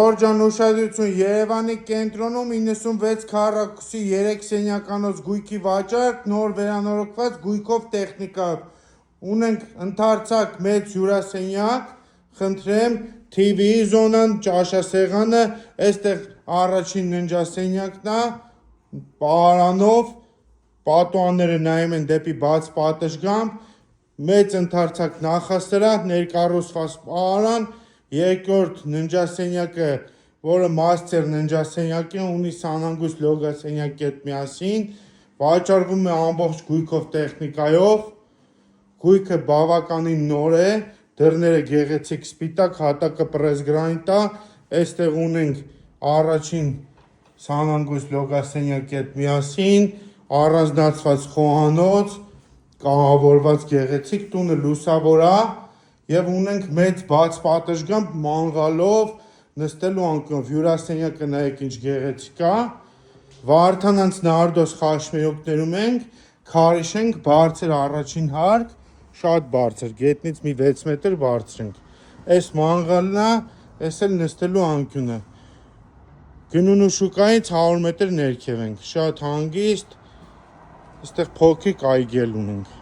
Շրջան ուշադրություն, Երևանի կենտրոնում 96 քառակուսի 3 սենյականոց գույքի վաճառք, նոր վերանորոգված գույքով տեխնիկա։ Ունենք ընդարձակ մեծ հյուրասենյակ, խնդրեմ, TV զոնան, ճաշասեղանը, այստեղ առաջին ննջասենյակն է, պահարանով, պատուհանները նայում են դեպի բաց պատշգամբ, մեծ ընդարձակ նախասրահ, ներկառուցված պահարան, երկրորդ ննջասենյակը, որը մաստեր ննջասենյակ է, ունի սանհանգույց լոգասենյակի հետ միասին, վաճառվում է ամբողջ գույքով տեխնիկայով, գույքը բավականին նոր է, դռները գեղեցիկ սպիտակ, հատակը պրեսգրանիտ է, այստեղ ունենք առաջին սանհանգույց լոգասենյակի հետ միասին, առանձնացված խոհանոց, կահավորված գեղեցիկ, տունը լուսավոր է եւ ունենք մեծ բաց պատշգամբ մանղալով նստելու անկյունով, հյուրասենյակը նայեք ինչ գեղեցիկ է, Վարդանանց Նարդոս խաչմերուկներում ենք, քարիշ ենք, բարձր առաջին հարկ, շատ բարձր, գետնից մի 6 մետր բարձր ենք, այս մանղալն է, այս էլ նստելու անկյունը, գնունու շուկայից 100 մետր ներքև ենք, շատ հանգիստ, այստեղ փոքրիկ այգի ունենք։